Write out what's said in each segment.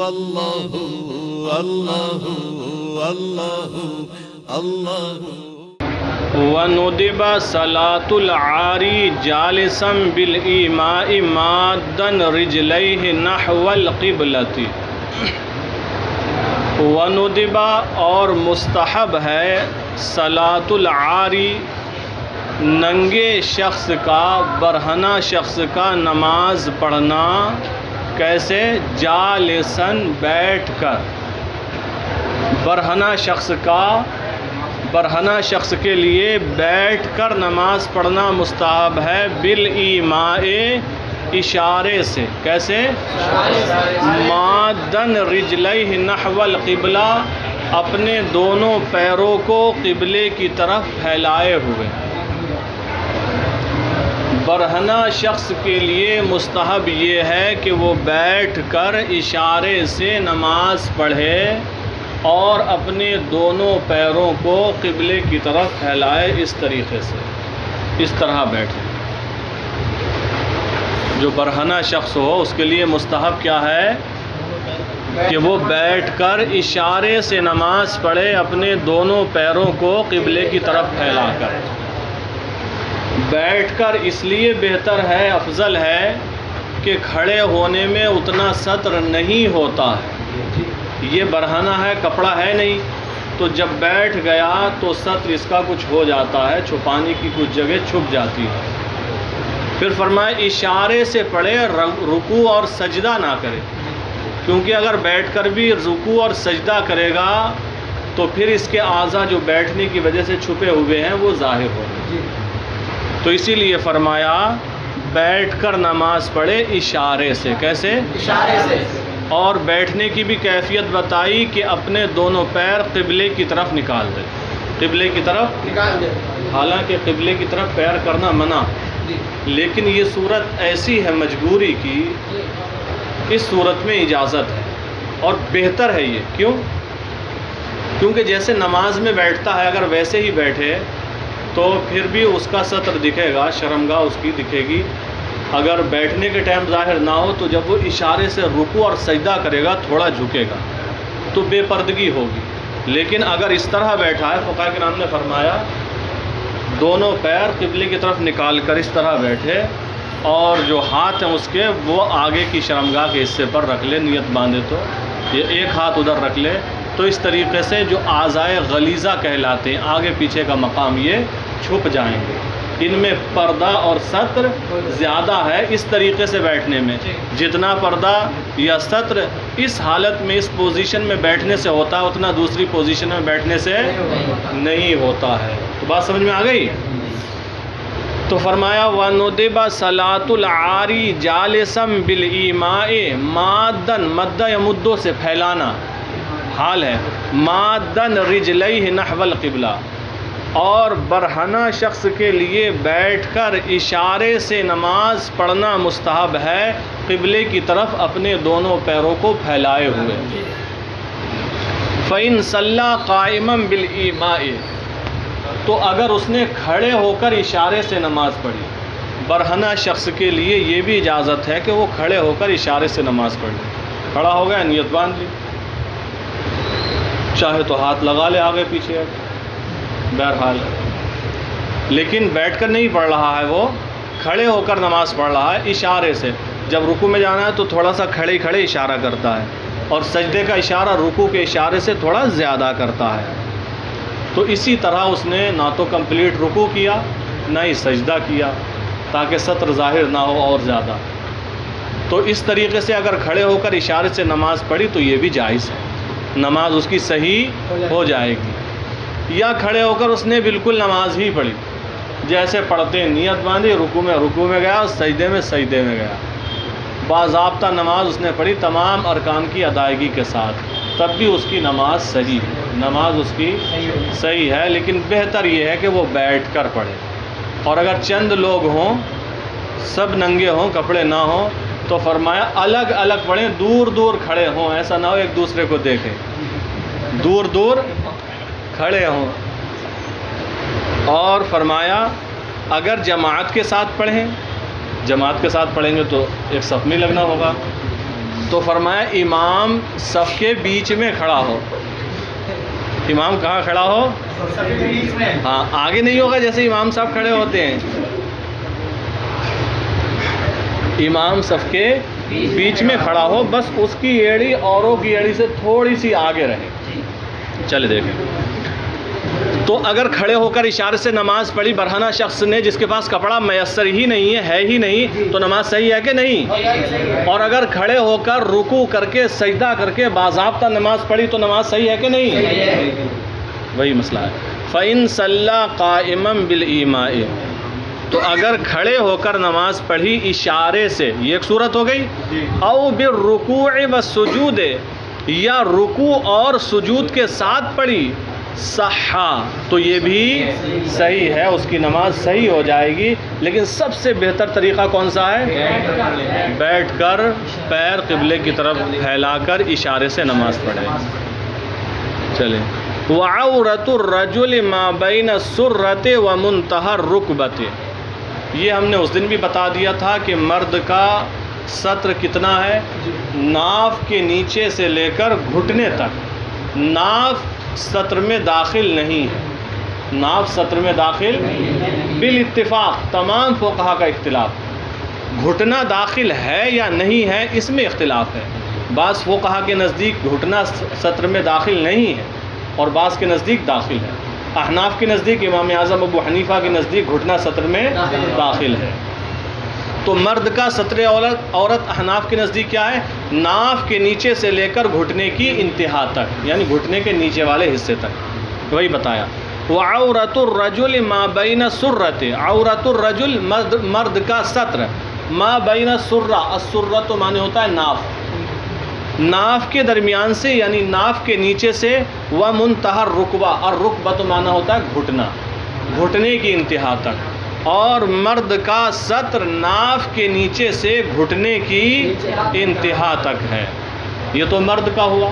اللہ اللہ اللہ اللہ۔ وندب صلاة العاری جالسا بالإيماء مادا رجليه نحو القبلة۔ وندب اور مستحب ہے صلاة العاری ننگے شخص کا، برہنہ شخص کا نماز پڑھنا۔ کیسے؟ جالساً بیٹھ کر۔ برہنہ شخص کے لیے بیٹھ کر نماز پڑھنا مستحب ہے، بالایماء اشارے سے۔ کیسے؟ مادن رجلیہ نحو القبلہ، اپنے دونوں پیروں کو قبلے کی طرف پھیلائے ہوئے۔ برہنہ شخص کے لیے مستحب یہ ہے کہ وہ بیٹھ کر اشارے سے نماز پڑھے اور اپنے دونوں پیروں کو قبلے کی طرف پھیلائے، اس طریقے سے، اس طرح بیٹھے۔ جو برہنہ شخص ہو اس کے لیے مستحب کیا ہے کہ وہ بیٹھ کر اشارے سے نماز پڑھے، اپنے دونوں پیروں کو قبلے کی طرف پھیلا کر۔ بیٹھ کر اس لیے بہتر ہے، افضل ہے کہ کھڑے ہونے میں اتنا ستر نہیں ہوتا ہے۔ یہ برہنہ ہے، کپڑا ہے نہیں، تو جب بیٹھ گیا تو ستر اس کا کچھ ہو جاتا ہے، چھپانے کی کچھ جگہ چھپ جاتی ہے۔ پھر فرمائے اشارے سے پڑھے، رکوع اور سجدہ نہ کرے، کیونکہ اگر بیٹھ کر بھی رکوع اور سجدہ کرے گا تو پھر اس کے اعضاء جو بیٹھنے کی وجہ سے چھپے ہوئے ہیں وہ ظاہر ہوں گے۔ تو اسی لیے فرمایا بیٹھ کر نماز پڑھے اشارے سے۔ کیسے؟ اشارے سے۔ اور بیٹھنے کی بھی کیفیت بتائی کہ اپنے دونوں پیر قبلے کی طرف نکال دے، قبلے کی طرف نکال دے۔ حالانکہ قبلے کی طرف پیر کرنا منع، لیکن یہ صورت ایسی ہے مجبوری کی، اس صورت میں اجازت ہے اور بہتر ہے یہ۔ کیوں؟ کیونکہ جیسے نماز میں بیٹھتا ہے اگر ویسے ہی بیٹھے تو پھر بھی اس کا ستر دکھے گا، شرمگاہ اس کی دکھے گی۔ اگر بیٹھنے کے ٹائم ظاہر نہ ہو تو جب وہ اشارے سے رکوع اور سجدہ کرے گا تھوڑا جھکے گا تو بے پردگی ہوگی۔ لیکن اگر اس طرح بیٹھا ہے، فقہاء کرام نے فرمایا دونوں پیر قبلے کی طرف نکال کر اس طرح بیٹھے اور جو ہاتھ ہیں اس کے وہ آگے کی شرمگاہ کے حصے پر رکھ لے، نیت باندھے تو یہ ایک ہاتھ ادھر رکھ لے، تو اس طریقے سے جو اعضائے غلیظہ کہلاتے ہیں آگے پیچھے کا مقام یہ چھپ جائیں گے۔ ان میں پردہ اور ستر زیادہ ہے اس طریقے سے بیٹھنے میں، جتنا پردہ یا ستر اس حالت میں، اس پوزیشن میں بیٹھنے سے ہوتا ہے اتنا دوسری پوزیشن میں بیٹھنے سے نہیں ہوتا ہے۔ تو بات سمجھ میں آ گئی؟ تو فرمایا وَنُدِبَ صَلَاةُ الْعَارِ جَالِسًا بِالْإِيمَاءِ مَادًا، مدّ یا مدّوں سے پھیلانا حال ہے، مادن رجلیہ نحو القبلہ، اور برہنہ شخص کے لیے بیٹھ کر اشارے سے نماز پڑھنا مستحب ہے، قبلے کی طرف اپنے دونوں پیروں کو پھیلائے ہوئے۔ فَإِن صَلَّى قَائِمًا بِالْإِيمَاءِ، تو اگر اس نے کھڑے ہو کر اشارے سے نماز پڑھی، برہنہ شخص کے لیے یہ بھی اجازت ہے کہ وہ کھڑے ہو کر اشارے سے نماز پڑھ لے۔ کھڑا ہو گیا، نیت باندھ لی، چاہے تو ہاتھ لگا لے آگے پیچھے، بہرحال لیکن بیٹھ کر نہیں پڑھ رہا ہے، وہ کھڑے ہو کر نماز پڑھ رہا ہے اشارے سے۔ جب رکوع میں جانا ہے تو تھوڑا سا کھڑے کھڑے اشارہ کرتا ہے، اور سجدے کا اشارہ رکوع کے اشارے سے تھوڑا زیادہ کرتا ہے۔ تو اسی طرح اس نے نہ تو کمپلیٹ رکوع کیا نہ ہی سجدہ کیا، تاکہ ستر ظاہر نہ ہو اور زیادہ۔ تو اس طریقے سے اگر کھڑے ہو کر اشارے سے نماز پڑھی تو یہ بھی جائز ہے، نماز اس کی صحیح ہو جائے گی۔ یا کھڑے ہو کر اس نے بالکل نماز ہی پڑھی، جیسے پڑھتے نیت باندھی، رکوع میں گیا، سجدے میں گیا، باضابطہ نماز اس نے پڑھی تمام ارکان کی ادائیگی کے ساتھ، تب بھی اس کی نماز صحیح ہے، نماز اس کی صحیح ہے، لیکن بہتر یہ ہے کہ وہ بیٹھ کر پڑھے۔ اور اگر چند لوگ ہوں، سب ننگے ہوں، کپڑے نہ ہوں، تو فرمایا الگ الگ پڑھیں، دور دور کھڑے ہوں، ایسا نہ ہو ایک دوسرے کو دیکھیں، دور دور کھڑے ہوں۔ اور فرمایا اگر جماعت کے ساتھ پڑھیں، جماعت کے ساتھ پڑھیں گے تو ایک صف میں لگنا ہوگا، تو فرمایا امام صف کے بیچ میں کھڑا ہو. امام کہاں کھڑا ہو؟ ہاں، آگے نہیں ہوگا جیسے امام صاحب کھڑے ہوتے ہیں. امام صف کے بیچ میں کھڑا ہو، بس اس کی ایڑی اوروں کی ایڑی سے تھوڑی سی آگے رہے. چلے دیکھیں. تو اگر کھڑے ہو کر اشارے سے نماز پڑھی برہنہ شخص نے جس کے پاس کپڑا میسر ہی نہیں ہے ہی نہیں، تو نماز صحیح ہے کہ نہیں؟ اور اگر کھڑے ہو کر رکوع کر کے سجدہ کر کے باضابطہ نماز پڑھی تو نماز صحیح ہے کہ نہیں؟ وہی مسئلہ ہے. فَإِن صَلَّى قَائِمًا بِالْإِيمَاءِ، تو اگر کھڑے ہو کر نماز پڑھی اشارے سے، یہ ایک صورت ہو گئی. او بالرکوع والسجود، یا رکوع اور سجود کے ساتھ پڑھی، صحا، تو یہ بھی صحیح ہے، اس کی نماز صحیح ہو جائے گی. لیکن سب سے بہتر طریقہ کون سا ہے؟ بیٹھ کر پیر قبلے کی طرف پھیلا کر اشارے سے نماز پڑھے. چلیں. وعورۃ الرجل ما بین السرۃ ومنتہى الرکبۃ، یہ ہم نے اس دن بھی بتا دیا تھا کہ مرد کا سطر کتنا ہے؟ ناف کے نیچے سے لے کر گھٹنے تک. ناف سطر میں داخل نہیں ہے، ناف سطر میں داخل بالاتفاق، تمام فقہا کا اختلاف. گھٹنا داخل ہے یا نہیں ہے اس میں اختلاف ہے. بعض فقہا کے نزدیک گھٹنا سطر میں داخل نہیں ہے اور بعض کے نزدیک داخل ہے. احناف کے نزدیک، امام اعظم ابو حنیفہ کے نزدیک گھٹنا سطر میں داخل ہے. تو مرد کا سطر عورت احناف کے نزدیک کیا ہے؟ ناف کے نیچے سے لے کر گھٹنے کی انتہا تک، یعنی گھٹنے کے نیچے والے حصے تک. وہی بتایا. وعورۃ الرجل ما بین السرۃ، عورۃ الرجل مرد کا سطر، ما بین السرۃ، السرۃ معنی ہوتا ہے ناف، ناف کے درمیان سے یعنی ناف کے نیچے سے، ومنتہى الرکبہ، الرکبہ معنی ہوتا ہے گھٹنا، گھٹنے کی انتہا تک. اور مرد کا سطر ناف کے نیچے سے گھٹنے کی انتہا تک ہے. یہ تو مرد کا ہوا.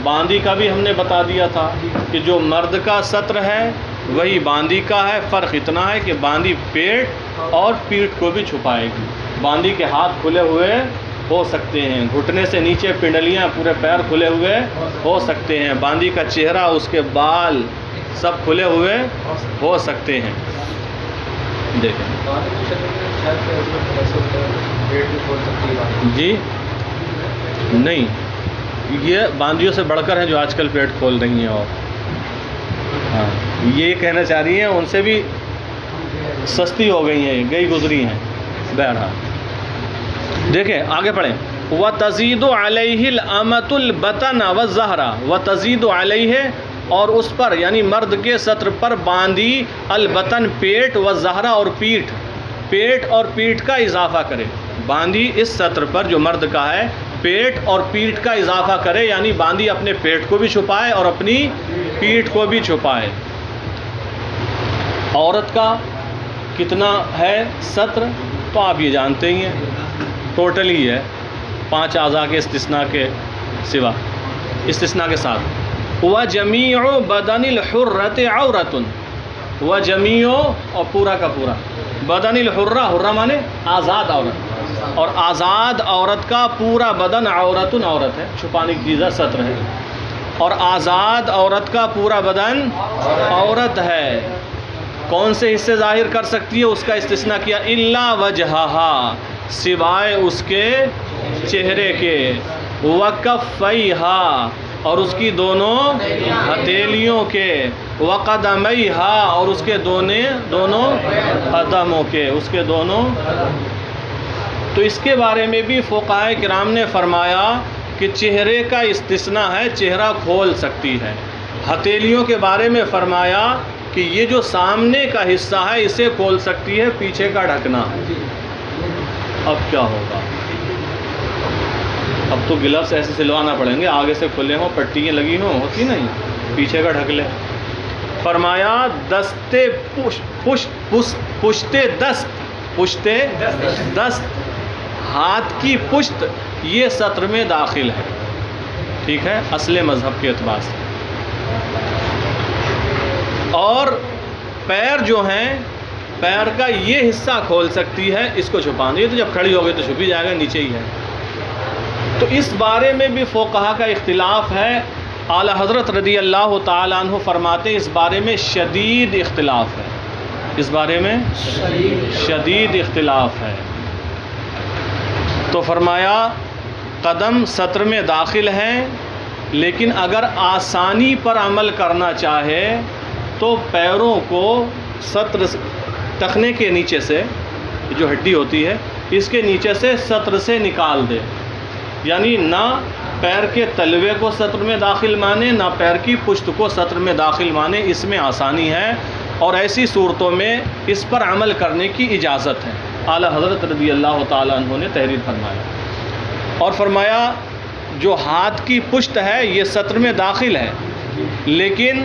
باندی کا بھی ہم نے بتا دیا تھا کہ جو مرد کا سطر ہے وہی باندی کا ہے. فرق اتنا ہے کہ باندی پیٹ اور پیٹھ کو بھی چھپائے گی. باندی کے ہاتھ کھلے ہوئے ہو سکتے ہیں، گھٹنے سے نیچے پنڈلیاں، پورے پیر کھلے ہوئے ہو سکتے ہیں. باندی کا چہرہ، اس کے بال سب کھلے ہوئے ہو سکتے ہیں. دیکھیں جی نہیں، یہ باندیوں سے بڑھ کر ہیں جو آج کل پیٹ کھول رہی ہیں. اور ہاں، یہ کہنا چاہ رہی ہیں ان سے بھی سستی ہو گئی ہیں، گئی گزری ہیں. بہرحال دیکھیں آگے پڑھیں. وَتَزِيدُ عَلَيْهِ الْأَمَةُ الْبَطَنَ وَالظَّهْرَ، وَتَزِيدُ عَلَيْهِ، اور اس پر یعنی مرد کے سطر پر باندی، البطن پیٹ، والظہر اور پیٹھ، پیٹ اور پیٹھ کا اضافہ کرے. باندی اس سطر پر جو مرد کا ہے پیٹ اور پیٹھ کا اضافہ کرے، یعنی باندی اپنے پیٹ کو بھی چھپائے اور اپنی پیٹھ کو بھی چھپائے. عورت کا کتنا ہے سطر تو آپ یہ جانتے ہی ہیں، ٹوٹل ہی ہے 5 اعضاء کے استثناء کے سوا، استثناء کے ساتھ. وَجَمِيعُ بَدَنِ الْحُرَّةِ عَوْرَةٌ، وَجَمِيعُ اور پورا کا پورا، بدن الحرہ، حرہ مانے آزاد عورت، اور آزاد عورت کا پورا بدن عورتن، عورت ہے، چھپانے کی چیزہ سطر ہے، اور آزاد عورت کا پورا بدن عورت ہے. کون سے حصے ظاہر کر سکتی ہے اس کا استثناء کیا، الا وجہہا، سوائے اس کے چہرے کے، وکفیہا، اور اس کی دونوں ہتھیلیوں کے، وقدمیہا، اور اس کے دونوں قدموں کے، اس کے دونوں. تو اس کے بارے میں بھی فقہاء کرام نے فرمایا کہ چہرے کا استثناء ہے، چہرہ کھول سکتی ہے. ہتھیلیوں کے بارے میں فرمایا کہ یہ جو سامنے کا حصہ ہے اسے کھول سکتی ہے، پیچھے کا ڈھکنا. اب کیا ہوگا؟ اب تو گلفس ایسے سلوانا پڑیں گے، آگے سے کھلے ہوں، پٹیاں لگی ہوں، ہوتی نہیں، پیچھے کا ڈھک لے. فرمایا دستے پشتے دست، ہاتھ کی پشت، یہ سطر میں داخل ہے. ٹھیک ہے، اصل مذہب کے اعتبار سے. اور پیر جو ہیں، پیر کا یہ حصہ کھول سکتی ہے، اس کو چھپانا. یہ تو جب کھڑی ہو گئی تو چھپ ہی جائے گا، نیچے ہی ہے. تو اس بارے میں بھی فقہا کا اختلاف ہے. اعلی حضرت رضی اللہ تعالیٰ عنہ فرماتے ہیں اس بارے میں شدید اختلاف ہے. اس بارے میں شدید اختلاف ہے. تو فرمایا قدم سطر میں داخل ہیں، لیکن اگر آسانی پر عمل کرنا چاہے تو پیروں کو سطر ٹخنے کے نیچے سے، جو ہڈی ہوتی ہے اس کے نیچے سے سطر سے نکال دے. یعنی نہ پیر کے تلوے کو سطر میں داخل مانے، نہ پیر کی پشت کو سطر میں داخل مانے. اس میں آسانی ہے اور ایسی صورتوں میں اس پر عمل کرنے کی اجازت ہے. اعلیٰ حضرت رضی اللہ تعالیٰ عنہ نے تحریر فرمایا. اور فرمایا جو ہاتھ کی پشت ہے یہ سطر میں داخل ہے، لیکن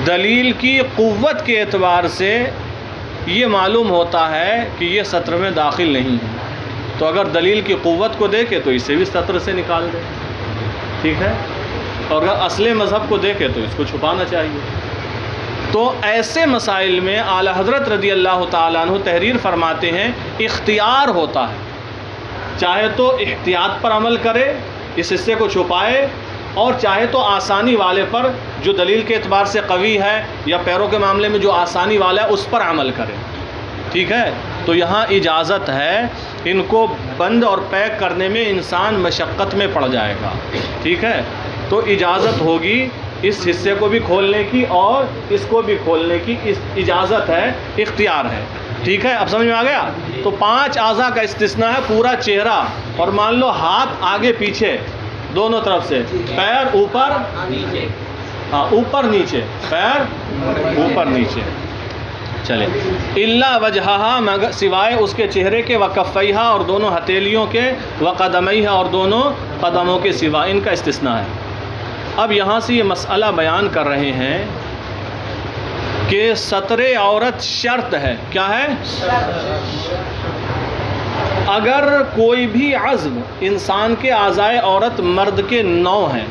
دلیل کی قوت کے اعتبار سے یہ معلوم ہوتا ہے کہ یہ سطر میں داخل نہیں ہے. تو اگر دلیل کی قوت کو دیکھے تو اسے بھی سطر سے نکال دے، ٹھیک ہے. اور اگر اصل مذہب کو دیکھے تو اس کو چھپانا چاہیے. تو ایسے مسائل میں اعلیٰ حضرت رضی اللہ تعالیٰ عنہ تحریر فرماتے ہیں اختیار ہوتا ہے، چاہے تو احتیاط پر عمل کرے، اس حصے کو چھپائے، اور چاہے تو آسانی والے پر جو دلیل کے اعتبار سے قوی ہے یا پیروں کے معاملے میں جو آسانی والا ہے اس پر عمل کرے. ٹھیک ہے. تو یہاں اجازت ہے. ان کو بند اور پیک کرنے میں انسان مشقت میں پڑ جائے گا. ٹھیک ہے. تو اجازت ہوگی اس حصے کو بھی کھولنے کی اور اس کو بھی کھولنے کی اجازت ہے، اختیار ہے. ٹھیک ہے. اب سمجھ میں آ گیا. تو 5 اعضاء کا استثناء ہے. پورا چہرہ اور مان لو ہاتھ آگے پیچھے دونوں طرف سے، پیر اوپر اوپر نیچے، پیر اوپر نیچے. چلے. الا وجہہا، مگر سوائے اس کے چہرے کے، وکفیہا اور دونوں ہتھیلیوں کے، وقدمیہا اور دونوں قدموں کے سوا، ان کا استثناء ہے. اب یہاں سے یہ مسئلہ بیان کر رہے ہیں کہ ستر عورت شرط ہے. کیا ہے؟ اگر کوئی بھی عضو انسان کے اعضائے عورت، مرد کے 9 ہیں.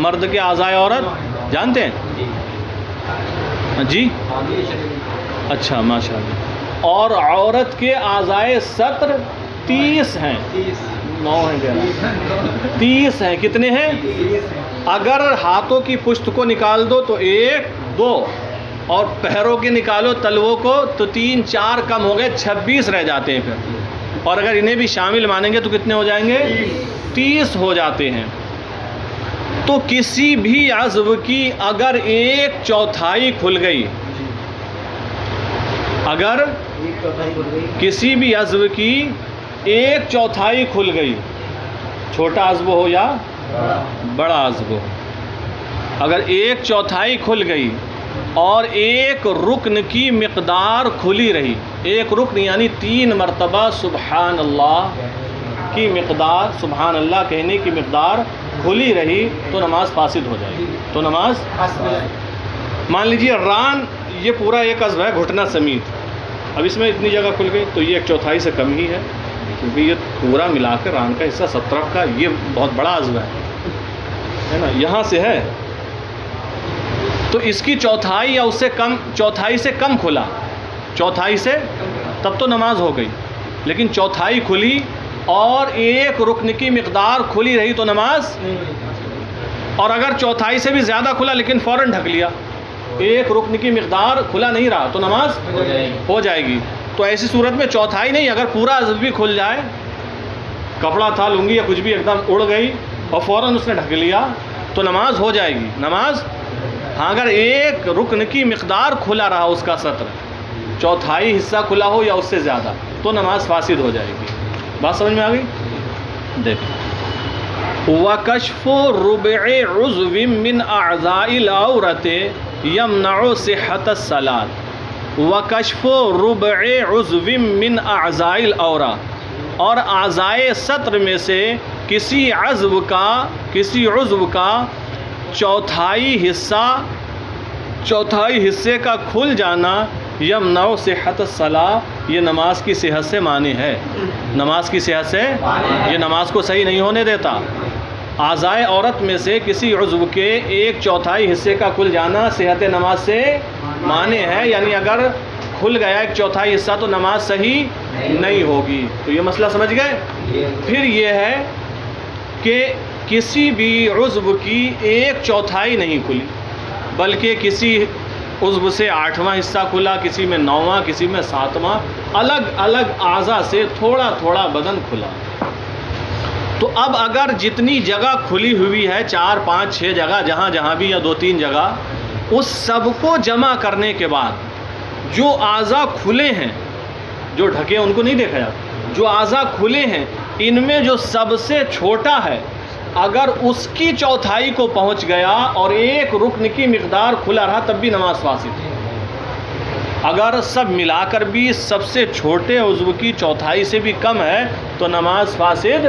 مرد کے اعضائے عورت جانتے ہیں؟ جی اچھا ماشاء اللہ. اور عورت کے اعضائے سطر 30 ہیں. 9 ہیں، 30 ہیں. کتنے ہیں؟ اگر ہاتھوں کی پشت کو نکال دو تو 1 2، اور پیروں کے نکالو تلووں کو تو 3 4 کم ہو گئے، 26 رہ جاتے ہیں پھر. اور اگر انہیں بھی شامل مانیں گے تو کتنے ہو جائیں گے؟ 30 ہو جاتے ہیں. تو کسی بھی عضو کی اگر 1/4 کھل گئی، اگر کسی بھی عضو کی 1/4 کھل گئی، چھوٹا عضو ہو یا بڑا عضو ہو، اگر 1/4 کھل گئی اور ایک رکن کی مقدار کھلی رہی، ایک رکن یعنی 3 مرتبہ سبحان اللہ کی مقدار، سبحان اللہ کہنے کی مقدار کھلی رہی تو نماز فاسد ہو جائے گی. تو نماز، مان لیجیے ران یہ پورا ایک عضو ہے گھٹنا سمیت، اب اس میں اتنی جگہ کھل گئی تو یہ 1/4 سے کم ہی ہے، کیونکہ یہ پورا ملا کر ران کا حصہ 17 کا، یہ بہت بڑا عضو ہے نا، یہاں سے ہے تو اس کی 1/4 یا اس سے کم، 1/4 سے کم کھلا، 1/4 سے، تب تو نماز ہو گئی. لیکن 1/4 کھلی اور ایک رکن کی مقدار کھلی رہی تو نماز. اور اگر 1/4 سے بھی زیادہ کھلا لیکن فوراً ڈھک لیا، ایک رکن کی مقدار کھلا نہیں رہا تو نماز ہو جائے گی. تو ایسی صورت میں 1/4 نہیں، اگر پورا عضو بھی کھل جائے، کپڑا تھا، لنگی یا کچھ بھی ایک دم اڑ گئی اور فوراً اس نے ڈھک لیا تو نماز ہو جائے گی. نماز، ہاں اگر ایک رکن کی مقدار کھلا رہا اس کا سطر، 1/4 حصہ کھلا ہو یا اس سے زیادہ، تو نماز فاسد ہو جائے گی. بات سمجھ میں آ گئی؟ دیکھیں. وَكَشْفُ رُبْعِ عُضْوٍ مِّنْ أَعْضَاءِ الْعَوْرَةِ يَمْنَعُ صِحَّةَ الصَّلَاةِ. وَكَشْفُ رُبْعِ عُضْوٍ مِّنْ أَعْضَاءِ الْعَوْرَةِ، اور اعضائے سطر میں سے کسی عضو کا 1/4 حصے کا کھل جانا، یمنع صحت الصلاۃ، یہ نماز کی صحت سے مانع ہے. نماز کی صحت سے، یہ نماز کو صحیح نہیں ہونے دیتا. اعضائے عورت میں سے کسی عضو کے 1/4 حصے کا کھل جانا صحت نماز سے مانع ہے. یعنی اگر کھل گیا 1/4 حصہ تو نماز صحیح نہیں ہوگی. تو یہ مسئلہ سمجھ گئے. پھر یہ ہے کہ کسی بھی عضو کی 1/4 نہیں کھلی، بلکہ کسی عضو سے 8واں حصہ کھلا، کسی میں 9واں، کسی میں 7واں، الگ الگ اعضاء سے تھوڑا تھوڑا بدن کھلا. تو اب اگر جتنی جگہ کھلی ہوئی ہے، 4 5 6 جگہ جہاں جہاں بھی، یا 2 3 جگہ، اس سب کو جمع کرنے کے بعد جو اعضاء کھلے ہیں، جو ڈھکے ان کو نہیں دیکھا جاتا، جو اعضاء کھلے ہیں ان میں جو سب سے چھوٹا ہے اگر اس کی 1/4 کو پہنچ گیا اور 1 رکن کی مقدار کھلا رہا تب بھی نماز فاسد. اگر سب ملا کر بھی سب سے چھوٹے عضو کی 1/4 سے بھی کم ہے تو نماز فاسد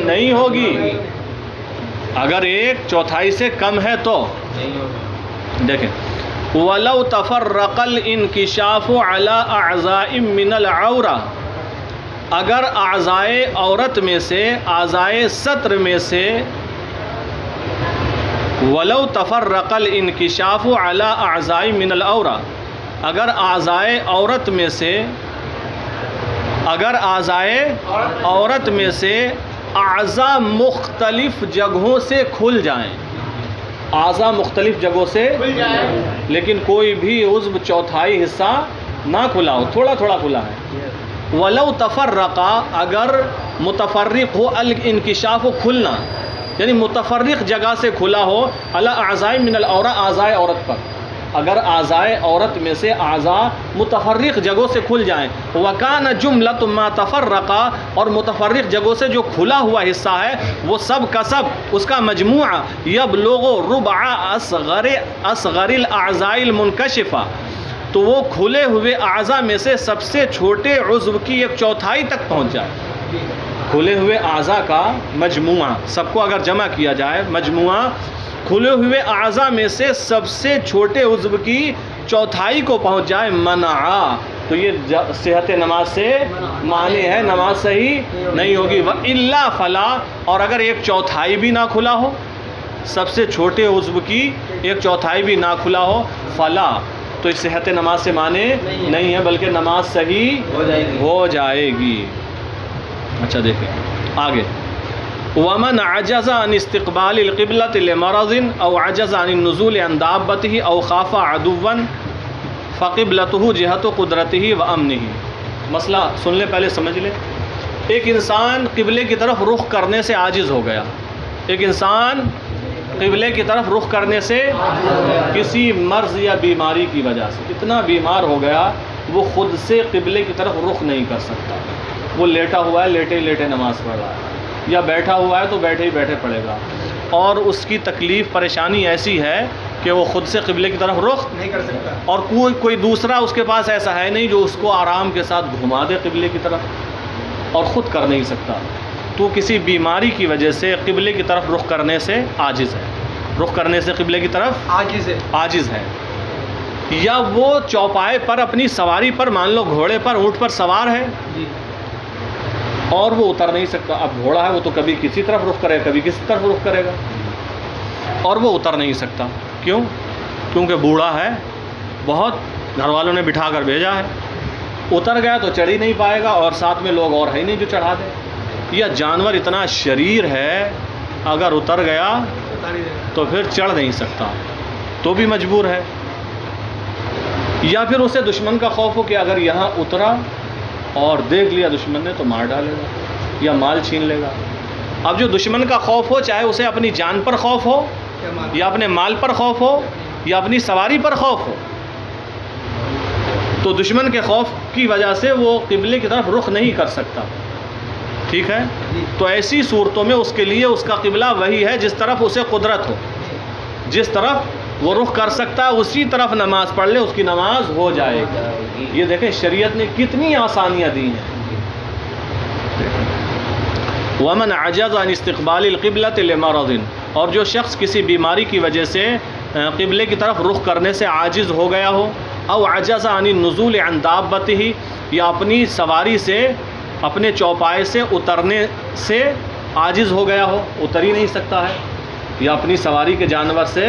نہیں ہوگی. اگر 1/4 سے کم ہے تو دیکھیں، وَلَوْ تَفَرَّقَ الْإِنْكِشَافُ عَلَىٰ أَعْضَاءٍ مِّنَ الْعَوْرَةِ، اگر اعضائے عورت میں سے، اعضائے سطر میں سے، وَلَوْ تَفَرَّقَ الْإِنْكِشَافُ عَلَىٰ أَعْضَاءٍ مِّنَ الْعَوْرَةِ، اگر اعضائے عورت میں سے، اگر اعضائے عورت میں سے اعضاء مختلف جگہوں سے کھل جائیں، اعضاء مختلف جگہوں سے، لیکن کوئی بھی عضو 1/4 حصہ نہ کھلا ہو، تھوڑا تھوڑا کھلا ہے. وَلَوْ تَفَرَّقَ، اگر متفرق ہو، الانکشاف و کھلنا یعنی متفرق جگہ سے کھلا ہو، علی اعضاء من العورہ، اعضاء عورت پر، اگر اعضاء عورت میں سے اعضاء متفرق جگہوں سے کھل جائیں، وَكَانَ جُمْلَةُ مَا تَفَرَّقَ، اور متفرق جگہوں سے جو کھلا ہوا حصہ ہے وہ سب کا سب، اس کا مجموعہ، يَبْلُغُ رُبْعَ أَصْغَرِ الْأَعْضَاءِ الْمُنْكَشِفَةِ، تو وہ کھلے ہوئے اعضاء میں سے سب سے چھوٹے عضو کی 1/4 تک پہنچ جائے. کھلے ہوئے اعضاء کا مجموعہ، سب کو اگر جمع کیا جائے، مجموعہ کھلے ہوئے اعضاء میں سے سب سے چھوٹے عضو کی 1/4 کو پہنچ جائے، منعا، تو یہ صحت نماز سے معنی ہے، نماز صحیح نہیں ہوگی. وَإِلَّا فَلَا، اور اگر 1/4 بھی نہ کھلا ہو، سب سے چھوٹے عضو کی 1/4 بھی نہ کھلا ہو، فلا، تو اس صحت نماز سے معنی نہیں ہے، بلکہ نماز صحیح ہو جائے گی. اچھا دیکھیں آگے، وَمَنْ عَجَزَ عَنِ اسْتِقْبَالِ الْقِبْلَةِ لِمَرَضٍ أَوْ عَجَزَ عَنِ النُّزُولِ عَنْ دَابَّتِهِ أَوْ خَافَ عَدُوًّا فَقِبْلَتُهُ جِهَةُ قُدْرَتِهِ وَأَمْنِهِ. مسئلہ سن لیں، پہلے سمجھ لیں. ایک انسان قبلے کی طرف رخ کرنے سے عاجز ہو گیا، ایک انسان قبلے کی طرف رخ کرنے سے کسی مرض یا بیماری کی وجہ سے اتنا بیمار ہو گیا وہ خود سے قبلے کی طرف رخ نہیں کر سکتا. وہ لیٹا ہوا ہے، لیٹے لیٹے نماز پڑھ رہا ہے، یا بیٹھا ہوا ہے تو بیٹھے ہی بیٹھے پڑھے گا، اور اس کی تکلیف پریشانی ایسی ہے کہ وہ خود سے قبلے کی طرف رخ نہیں کر سکتا، اور کوئی دوسرا اس کے پاس ایسا ہے نہیں جو اس کو آرام کے ساتھ گھما دے قبلے کی طرف، اور خود کر نہیں سکتا. تو کسی بیماری کی وجہ سے قبلے کی طرف رخ کرنے سے عاجز ہے، رخ کرنے سے قبلے کی طرف عاجز ہے. یا وہ چوپائے پر اپنی سواری پر، مان لو گھوڑے پر، اونٹ پر سوار ہے اور وہ اتر نہیں سکتا. اب گھوڑا ہے وہ تو کبھی کسی طرف رخ کرے گا، کبھی کسی طرف رخ کرے گا، اور وہ اتر نہیں سکتا. کیوں؟ کیونکہ بوڑھا ہے، بہت گھر والوں نے بٹھا کر بھیجا ہے، اتر گیا تو چڑھ ہی نہیں پائے گا، اور ساتھ میں لوگ اور ہے ہی نہیں جو چڑھا دیں. یا جانور اتنا شریر ہے، اگر اتر گیا تو پھر چڑھ نہیں سکتا، تو بھی مجبور ہے. یا پھر اسے دشمن کا خوف ہو کہ اگر یہاں اترا اور دیکھ لیا دشمن نے تو مار ڈالے گا یا مال چھین لے گا. اب جو دشمن کا خوف ہو، چاہے اسے اپنی جان پر خوف ہو، یا اپنے مال پر خوف ہو، یا اپنی سواری پر خوف ہو، تو دشمن کے خوف کی وجہ سے وہ قبلے کی طرف رخ نہیں کر سکتا. ٹھیک ہے؟ تو ایسی صورتوں میں اس کے لیے اس کا قبلہ وہی ہے جس طرف اسے قدرت ہو، جس طرف وہ رخ کر سکتا ہے اسی طرف نماز پڑھ لے، اس کی نماز ہو جائے گی. یہ دیکھیں شریعت نے کتنی آسانیاں دی ہیں. وَمَنْ عَجَزَ عَنِ اسْتِقْبَالِ الْقِبْلَةِ لِمَرَضٍ، اور جو شخص کسی بیماری کی وجہ سے قبلے کی طرف رخ کرنے سے عاجز ہو گیا ہو، او عجز عن النزول عن دابته، یا اپنی سواری سے، اپنے چوپائے سے اترنے سے عاجز ہو گیا ہو، اتر ہی نہیں سکتا ہے، یا اپنی سواری کے جانور سے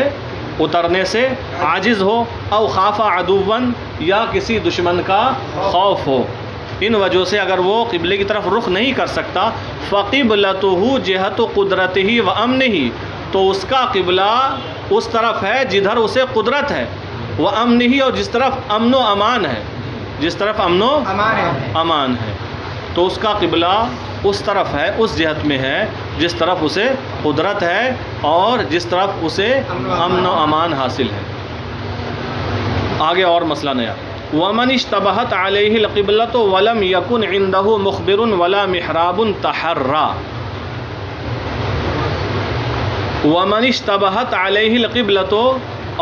اترنے سے عاجز ہو، او خاف عدوًا یا کسی دشمن کا خوف ہو، ان وجہ سے اگر وہ قبلے کی طرف رخ نہیں کر سکتا، فقبلتہ جہت قدرتہ و امنہ، تو اس کا قبلہ اس طرف ہے جدھر اسے قدرت ہے، وہ امنہ، اور جس طرف امن و امان ہے، جس طرف امن و امان ہے، تو اس کا قبلہ اس طرف ہے، اس جہت میں ہے جس طرف اسے قدرت ہے اور جس طرف اسے امن و امان حاصل ہے۔ آگے اور مسئلہ نیا، وَمَنِ اشْتَبَهَتْ عَلَيْهِ الْقِبْلَةُ وَلَمْ يَكُنْ عِنْدَهُ مُخْبِرٌ وَلَا مِحْرَابٌ تَحَرَّى۔ وَمَنِ اشْتَبَهَتْ عَلَيْهِ الْقِبْلَةُ،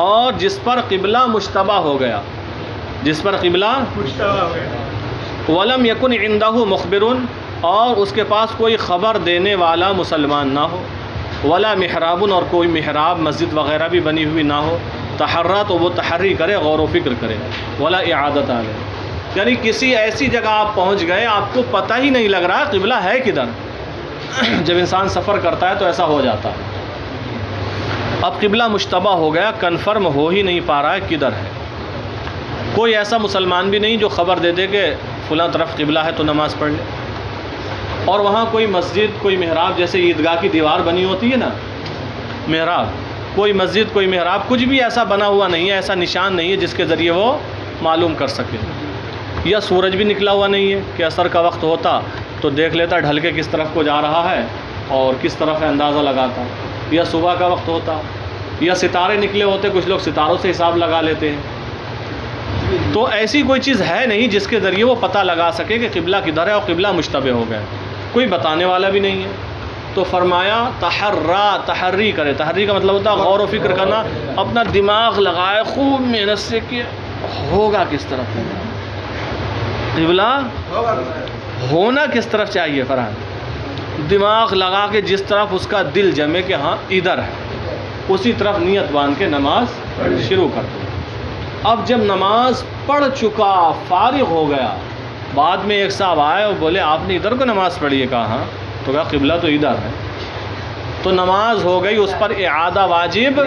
اور جس پر قبلہ مشتبہ ہو گیا، جس پر قبلہ وَلَمْ يَكُنْ عِنْدَهُ مُخْبِرٌ، اور اس کے پاس کوئی خبر دینے والا مسلمان نہ ہو، ولا محراب، اور کوئی محراب مسجد وغیرہ بھی بنی ہوئی نہ ہو، تحرّا، تو وہ تحری کرے، غور و فکر کرے، ولا اعادت علیہ، یعنی کسی ایسی جگہ آپ پہنچ گئے آپ کو پتہ ہی نہیں لگ رہا قبلہ ہے کدھر۔ جب انسان سفر کرتا ہے تو ایسا ہو جاتا ہے، اب قبلہ مشتبہ ہو گیا، کنفرم ہو ہی نہیں پا رہا ہے کدھر ہے، کوئی ایسا مسلمان بھی نہیں جو خبر دے دے کہ فلاں طرف قبلہ ہے تو نماز پڑھ لے، اور وہاں کوئی مسجد، کوئی محراب، جیسے عیدگاہ کی دیوار بنی ہوتی ہے نا محراب، کوئی مسجد، کوئی محراب، کچھ بھی ایسا بنا ہوا نہیں ہے، ایسا نشان نہیں ہے جس کے ذریعے وہ معلوم کر سکے، یا سورج بھی نکلا ہوا نہیں ہے کہ عصر کا وقت ہوتا تو دیکھ لیتا ڈھل کے کس طرف کو جا رہا ہے اور کس طرف ہے اندازہ لگاتا، یا صبح کا وقت ہوتا، یا ستارے نکلے ہوتے، کچھ لوگ ستاروں سے حساب لگا لیتے ہیں، تو ایسی کوئی چیز ہے نہیں جس کے ذریعے وہ پتہ لگا سکے کہ قبلہ کدھر ہے اور قبلہ مشتبہ ہو گیا، کوئی بتانے والا بھی نہیں ہے، تو فرمایا تحرّا، تحری کرے، تحری کا مطلب ہوتا ہے غور و فکر کرنا، اپنا دماغ لگائے خوب محنت سے کہ ہوگا کس طرف، قبلہ ہونا کس طرف چاہیے، فرحان دماغ لگا کے جس طرف اس کا دل جمے کہ ہاں ادھر ہے، اسی طرف نیت باندھ کے نماز شروع کر دو۔ اب جب نماز پڑھ چکا، فارغ ہو گیا، بعد میں ایک صاحب آئے اور بولے آپ نے ادھر کو نماز پڑھی ہے، کہا ہاں، تو کہا قبلہ تو ادھر ہے، تو نماز ہو گئی، اس پر اعادہ واجب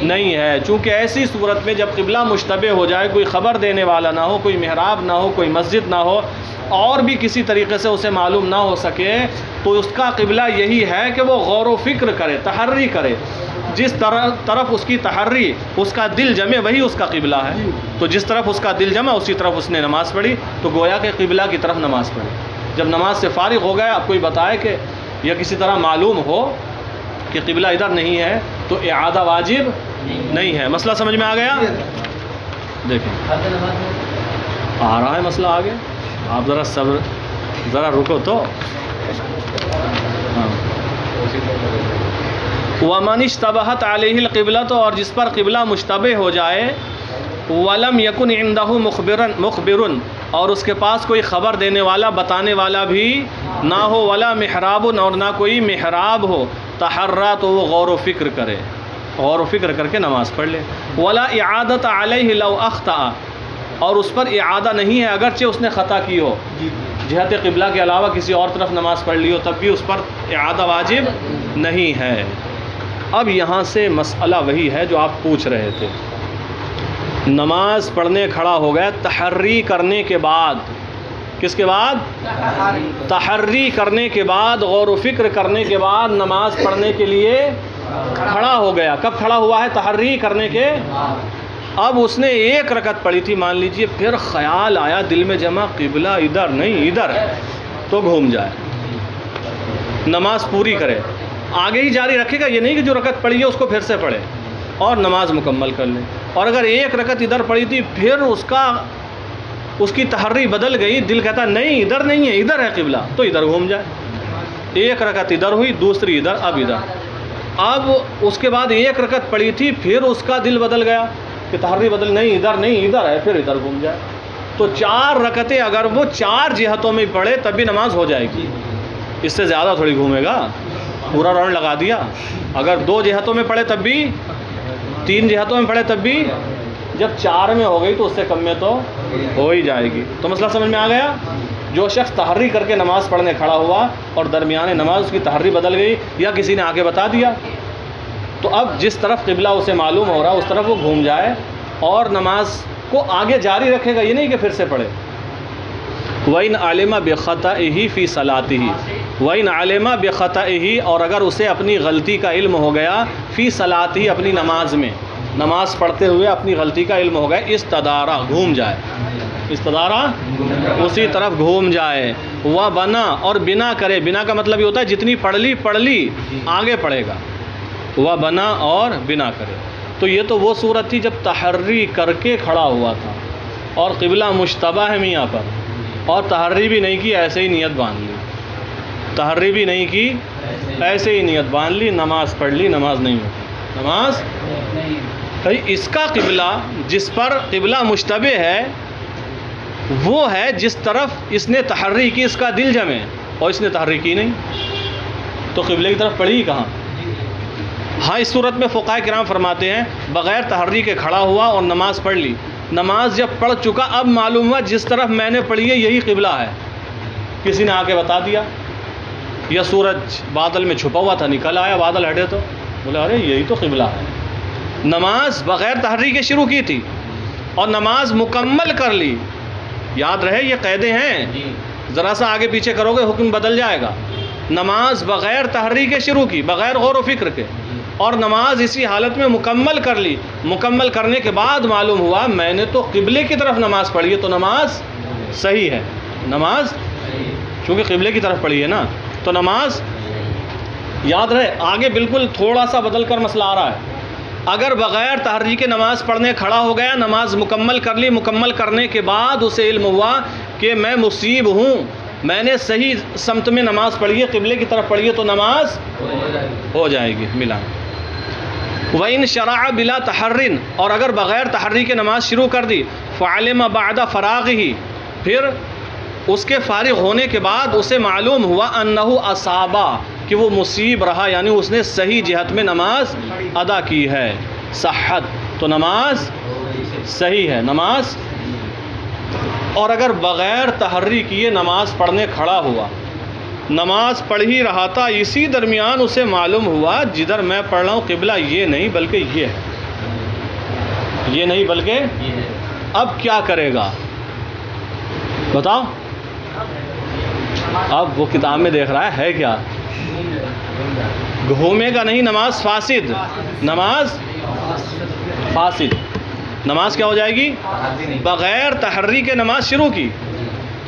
نہیں ہے، چونکہ ایسی صورت میں جب قبلہ مشتبہ ہو جائے، کوئی خبر دینے والا نہ ہو، کوئی محراب نہ ہو، کوئی مسجد نہ ہو، اور بھی کسی طریقے سے اسے معلوم نہ ہو سکے، تو اس کا قبلہ یہی ہے کہ وہ غور و فکر کرے، تحری کرے، جس طرف اس کی تحری، اس کا دل جمے، وہی اس کا قبلہ ہے، تو جس طرف اس کا دل جمع اسی طرف اس نے نماز پڑھی، تو گویا کہ قبلہ کی طرف نماز پڑھی۔ جب نماز سے فارغ ہو گیا، اب کوئی بتائے کہ یا کسی طرح معلوم ہو کہ قبلہ ادھر نہیں ہے، تو اعادہ واجب نہیں ہے۔ مسئلہ سمجھ میں آ گیا؟ دیکھیں آ رہا ہے مسئلہ آگے، آپ ذرا صبر، ذرا رکو تو۔ وَمَنِ اشْتَبَهَتْ عَلَيْهِ الْقِبْلَةُ، اور جس پر قبلہ مشتبہ ہو جائے، وَلَمْ يَكُنْ عِنْدَهُ مُخْبِرٌ، اور اس کے پاس کوئی خبر دینے والا، بتانے والا بھی نہ ہو، وَلَا مِحْرَابٌ، اور نہ کوئی محراب ہو، تحرّا، تو وہ غور و فکر کرے، غور و فکر کر کے نماز پڑھ لے، وَلَا إِعَادَةَ عَلَيْهِ لَوْ أَخْطَأَ، اور اس پر اعادہ نہیں ہے اگرچہ اس نے خطا کی ہو، جہت قبلہ کے علاوہ کسی اور طرف نماز پڑھ لی ہو، تب بھی اس پر اعادہ واجب نہیں ہے۔ اب یہاں سے مسئلہ وہی ہے جو آپ پوچھ رہے تھے، نماز پڑھنے کھڑا ہو گیا، تحری کرنے کے بعد، کس کے بعد؟ تحری کرنے کے بعد، غور و فکر کرنے کے بعد نماز پڑھنے کے لیے کھڑا ہو گیا۔ کب کھڑا ہوا ہے؟ تحری کرنے کے، اب اس نے ایک رکعت پڑھی تھی مان لیجئے، پھر خیال آیا دل میں جمع قبلہ ادھر نہیں ادھر ہے، تو گھوم جائے، نماز پوری کرے، آگے ہی جاری رکھے گا، یہ نہیں کہ جو رکعت پڑھی ہے اس کو پھر سے پڑھے اور نماز مکمل کر لے۔ اور اگر ایک رکعت ادھر پڑھی تھی پھر اس کی تحری بدل گئی، دل کہتا نہیں ادھر نہیں ہے ادھر ہے قبلہ، تو ادھر گھوم جائے، ایک رکعت ادھر ہوئی، دوسری ادھر، اب ادھر، اب اس کے بعد ایک رکعت پڑھی تھی پھر اس کا دل بدل گیا کہ تحری بدل نہیں ادھر ہے، پھر ادھر گھوم جائے، تو 4 رکعتیں اگر وہ 4 جہتوں میں پڑھے تب بھی نماز ہو جائے گی، اس سے زیادہ تھوڑی گھومے گا، پورا راؤنڈ لگا دیا۔ اگر 2 جہتوں میں پڑھے تب بھی، 3 جہتوں میں پڑھے تب بھی، جب 4 میں ہو گئی تو اس سے کم میں تو ہو ہی جائے گی۔ تو مسئلہ سمجھ میں آ گیا؟ جو شخص تحری کر کے نماز پڑھنے کھڑا ہوا اور درمیان نماز اس کی تحری بدل گئی، یا کسی نے آگے بتا دیا تو اب جس طرف قبلہ اسے معلوم ہو رہا اس طرف وہ گھوم جائے اور نماز کو آگے جاری رکھے گا، یہ نہیں کہ پھر سے پڑھے. وَإِنْ عَلِمَ بِخَطَئِهِ فِي صَلَاتِهِ وَإِنْ عَلِمَ بِخَطَئِهِ اور اگر اسے اپنی غلطی کا علم ہو گیا فی صلاتہ اپنی نماز میں، نماز پڑھتے ہوئے اپنی غلطی کا علم ہو گیا، استدارہ گھوم جائے، استدارہ اسی طرف گھوم جائے. وَبَنَا اور بنا کرے، بنا کا مطلب یہ ہوتا ہے جتنی پڑھ لی آگے پڑھے گا. وَبَنَا اور بنا کرے. تو یہ تو وہ صورت تھی جب تحری کر کے کھڑا ہوا تھا اور قبلہ مشتبہ ہے میاں پر، اور تحری بھی نہیں کی، ایسے ہی نیت باندھ لی، تحری بھی نہیں کی، ایسے ہی نیت باندھ لی، نماز پڑھ لی، نماز نہیں ہوتی، نماز. اس کا قبلہ جس پر قبلہ مشتبہ ہے وہ ہے جس طرف اس نے تحری کی اس کا دل جمے، اور اس نے تحری کی نہیں، تو قبلے کی طرف پڑھی کہاں. ہاں اس صورت میں فقہاء کرام فرماتے ہیں بغیر تحری کے کھڑا ہوا اور نماز پڑھ لی، نماز جب پڑھ چکا اب معلوم ہوا جس طرف میں نے پڑھی ہے یہی قبلہ ہے، کسی نے آ کے بتا دیا، یا سورج بادل میں چھپا ہوا تھا نکل آیا بادل ہٹے تو بولا ارے یہی تو قبلہ ہے. نماز بغیر تحری کے شروع کی تھی اور نماز مکمل کر لی. یاد رہے یہ قاعدے ہیں، ذرا سا آگے پیچھے کرو گے حکم بدل جائے گا. نماز بغیر تحری کے شروع کی، بغیر غور و فکر کے، اور نماز اسی حالت میں مکمل کر لی. مکمل کرنے کے بعد معلوم ہوا میں نے تو قبلے کی طرف نماز پڑھی ہے، تو نماز صحیح ہے. نماز چونکہ قبلے کی طرف پڑھی ہے نا، تو نماز. یاد رہے آگے بالکل تھوڑا سا بدل کر مسئلہ آ رہا ہے. اگر بغیر تحری کے نماز پڑھنے کھڑا ہو گیا، نماز مکمل کر لی، مکمل کرنے کے بعد اسے علم ہوا کہ میں مصیب ہوں، میں نے صحیح سمت میں نماز پڑھی ہے، قبلے کی طرف پڑھی ہے، تو نماز ہو جائے گی ملا. وَإِنْ شَرَعَ بِلَا تَحَرٍ اور اگر بغیر تحری کے نماز شروع کر دی، فَعَلِمَ بَعْدَ فَرَاغِهِ پھر اس کے فارغ ہونے کے بعد اسے معلوم ہوا أَنَّهُ أَصَابَ کہ وہ مصیب رہا، یعنی اس نے صحیح جہت میں نماز ادا کی ہے، صحت تو نماز صحیح ہے، نماز. اور اگر بغیر تحری کیے نماز پڑھنے کھڑا ہوا، نماز پڑھ ہی رہا تھا، اسی درمیان اسے معلوم ہوا جدھر میں پڑھ رہا ہوں قبلہ یہ نہیں بلکہ یہ ہے، یہ نہیں بلکہ اب کیا کرے گا بتاؤ. اب وہ کتاب میں دیکھ رہا ہے کیا، گھومے گا نہیں، نماز فاسد، نماز فاسد. نماز کیا ہو جائے گی؟ بغیر تحری کے نماز شروع کی،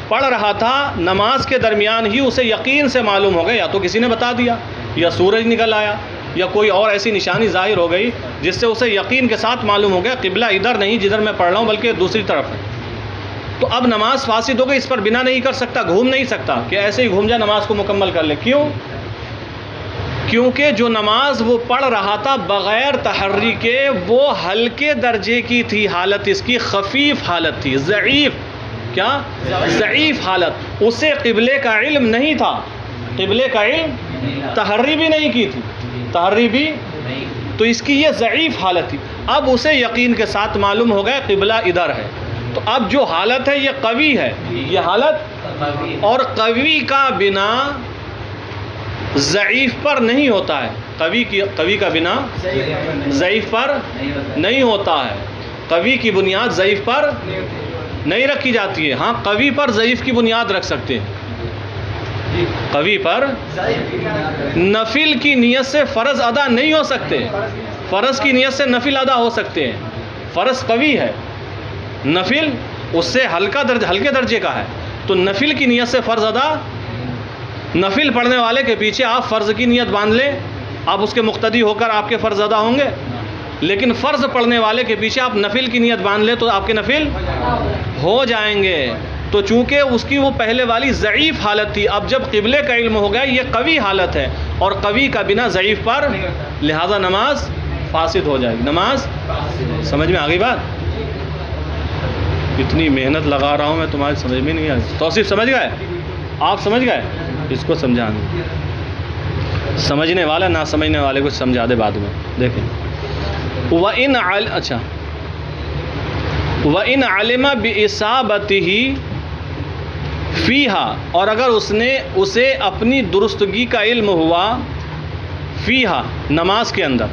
پڑھ رہا تھا، نماز کے درمیان ہی اسے یقین سے معلوم ہو گیا، یا تو کسی نے بتا دیا، یا سورج نکل آیا، یا کوئی اور ایسی نشانی ظاہر ہو گئی جس سے اسے یقین کے ساتھ معلوم ہو گیا قبلہ ادھر نہیں جدھر میں پڑھ رہا ہوں بلکہ دوسری طرف ہے. تو اب نماز فاسد ہو گئی، اس پر بنا نہیں کر سکتا، گھوم نہیں سکتا کہ ایسے ہی گھوم جائے نماز کو مکمل کر لے. کیوں؟ کیونکہ جو نماز وہ پڑھ رہا تھا بغیر تحری کے وہ ہلکے درجے کی تھی، حالت اس کی خفیف حالت تھی، ضعیف، کیا ضعیف حالت. اسے قبلے کا علم نہیں تھا، قبلے کا علم، تحری بھی نہیں کی تھی، تحری بھی، تو اس کی یہ ضعیف حالت تھی. اب اسے یقین کے ساتھ معلوم ہو گیا قبلہ ادھر ہے، تو اب جو حالت ہے یہ قوی ہے، یہ حالت، اور قوی کا بنا ضعیف پر نہیں ہوتا ہے. قوی کا بنا ضعیف پر نہیں ہوتا ہے، قوی کی بنیاد ضعیف پر نہیں رکھی جاتی ہے. ہاں قوی پر ضعیف کی بنیاد رکھ سکتے ہیں، قوی پر نفل کی نیت سے فرض ادا نہیں ہو سکتے، فرض کی نیت سے نفل ادا ہو سکتے ہیں. فرض قوی ہے، نفل اس سے ہلکے درجے کا ہے، تو نفل کی نیت سے فرض ادا. نفل پڑھنے والے کے پیچھے آپ فرض کی نیت باندھ لیں، آپ اس کے مقتدی ہو کر آپ کے فرض ادا ہوں گے. لیکن فرض پڑھنے والے کے پیچھے آپ نفل کی نیت باندھ لیں تو آپ کے نفل ہو جائیں گے. تو چونکہ اس کی وہ پہلے والی ضعیف حالت تھی، اب جب قبلے کا علم ہو گیا یہ قوی حالت ہے، اور قوی کا بنا ضعیف پر، لہذا نماز فاسد ہو جائے گی. نماز سمجھ میں آ گئی بات؟ اتنی محنت لگا رہا ہوں میں، تمہاری سمجھ میں نہیں آئی. توصیف سمجھ گئے آپ؟ سمجھ گئے؟ اس کو سمجھانا، سمجھنے والا نہ سمجھنے والے کو سمجھا دے بعد میں. دیکھیں اچھا وَإِنْ عَلِمَ بِإِصَابَتِهِ فِيهَا اور اگر اسے اپنی درستگی کا علم ہوا، فیہا نماز کے اندر،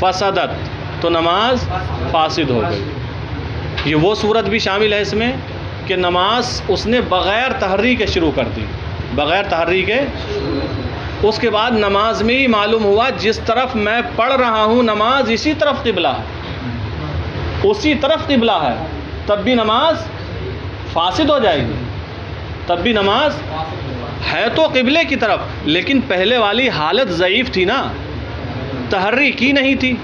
فسدت تو نماز فاسد ہو گئی. یہ وہ صورت بھی شامل ہے اس میں کہ نماز اس نے بغیر تحریک کے شروع کر دی، بغیر تحریک کے. اس کے بعد نماز میں ہی معلوم ہوا جس طرف میں پڑھ رہا ہوں نماز اسی طرف قبلہ ہے، اسی طرف قبلہ ہے، تب بھی نماز فاسد ہو جائے گی. تب بھی نماز ہے تو قبلے کی طرف، لیکن پہلے والی حالت ضعیف تھی نا، تحریک کی نہیں تھی،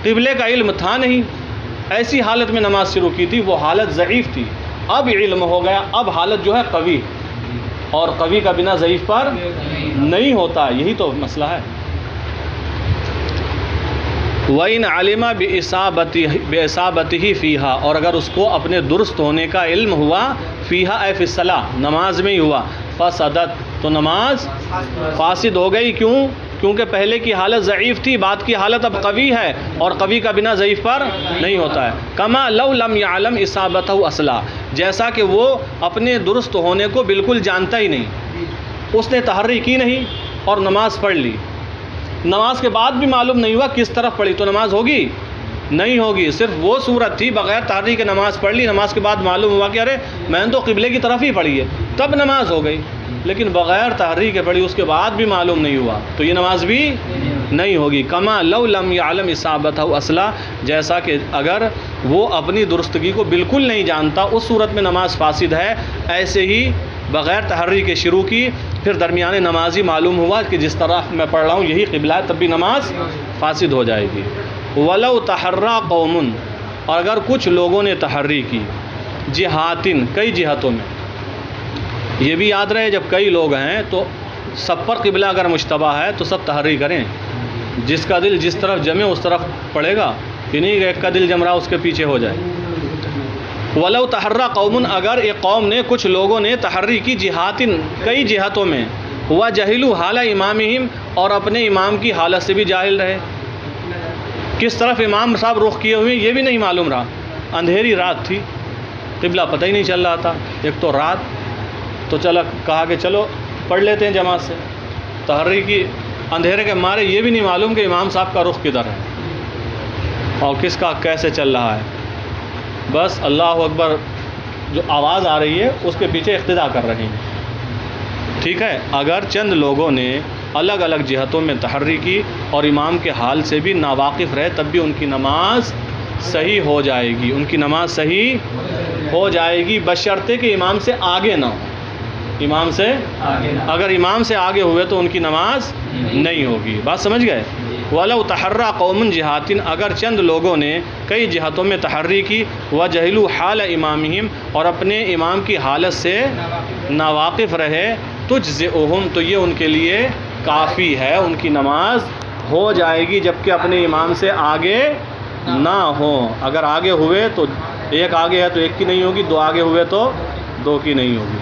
قبلے کا علم تھا نہیں، ایسی حالت میں نماز شروع کی تھی، وہ حالت ضعیف تھی. اب علم ہو گیا، اب حالت جو ہے قوی، اور قوی کا بنا ضعیف پر نہیں ہوتا. یہی تو مسئلہ ہے. وَإِنْ عَلِمَ بِإِصَابَتِهِ فِيهَا، اور اگر اس کو اپنے درست ہونے کا علم ہوا، فیہا اے فی الصلاۃ، نماز میں ہی ہوا، فسدت تو نماز فاسد ہو گئی. کیوں؟ کیونکہ پہلے کی حالت ضعیف تھی، بعد کی حالت اب قوی ہے، اور قوی کا بنا ضعیف پر نہیں ہوتا ہے. کما لو لم یعلم اصابتہ اصلا، جیسا کہ وہ اپنے درست ہونے کو بالکل جانتا ہی نہیں، اس نے تحریک کی نہیں اور نماز پڑھ لی، نماز کے بعد بھی معلوم نہیں ہوا کس طرف پڑھی، تو نماز ہوگی نہیں ہوگی. صرف وہ صورت تھی بغیر تحریک کے نماز پڑھ لی، نماز کے بعد معلوم ہوا کہ ارے میں نے تو قبلے کی طرف ہی پڑھی ہے، تب نماز ہو گئی. لیکن بغیر تحریک کے پڑھی، اس کے بعد بھی معلوم نہیں ہوا، تو یہ نماز بھی نہیں ہوگی. کما لو لم یعلم اصابتہ اصلا، جیسا کہ اگر وہ اپنی درستگی کو بالکل نہیں جانتا، اس صورت میں نماز فاسد ہے. ایسے ہی بغیر تحریک کے شروع کی، پھر درمیانے نمازی معلوم ہوا کہ جس طرح میں پڑھ رہا ہوں یہی قبلہ ہے، تب بھی نماز فاسد ہو جائے گی. وَلَوْ تَحَرَّى قَوْمٌ، اور اگر کچھ لوگوں نے تحری کی، جہاتن کئی جہتوں میں. یہ بھی یاد رہے جب کئی لوگ ہیں تو سب پر قبلہ اگر مشتبہ ہے تو سب تحری کریں، جس کا دل جس طرف جمے اس طرف پڑے گا، یہ نہیں کہ ایک کا دل جم رہا اس کے پیچھے ہو جائے. وَلَوْ تَحَرَّى قَوْمٌ، اگر ایک قوم نے، کچھ لوگوں نے تحری کی، جہاتن کئی جہتوں میں، وَجَهِلُوا حَالَ إِمَامِهِمْ، اور اپنے امام کی حالت سے بھی جاہل رہے، کس طرف امام صاحب رخ کیے ہوئے یہ بھی نہیں معلوم رہا، اندھیری رات تھی، قبلہ پتہ ہی نہیں چل رہا تھا. ایک تو رات، تو چلا کہا کہ چلو پڑھ لیتے ہیں جماعت سے. تحری کی، اندھیرے کے مارے یہ بھی نہیں معلوم کہ امام صاحب کا رخ کدھر ہے اور کس کا کیسے چل رہا ہے. بس اللہ اکبر جو آواز آ رہی ہے اس کے پیچھے اقتدا کر رہے ہیں. ٹھیک ہے، اگر چند لوگوں نے الگ الگ جہتوں میں تحری کی اور امام کے حال سے بھی ناواقف رہے، تب بھی ان کی نماز صحیح ہو جائے گی، ان کی نماز صحیح ہو جائے گی، بشرطے کہ امام سے آگے نہ ہو. امام سے اگر امام سے آگے ہوئے تو ان کی نماز نہیں ہوگی. بات سمجھ گئے؟ وَلَوْ تَحَرَّى قَوْمٌ جِهَاتٍ، اگر چند لوگوں نے کئی جہتوں میں تحری کی، وَجَهِلُوا حَالَ إِمَامِهِمْ، اور اپنے امام کی حالت سے ناواقف رہے، تُجْزِئُهُمْ، تو یہ ان کے لیے کافی ہے، ان کی نماز ہو جائے گی، جبکہ اپنے امام سے آگے نہ ہو. اگر آگے ہوئے تو ایک آگے ہے تو ایک کی نہیں ہوگی، دو آگے ہوئے تو دو کی نہیں ہوگی.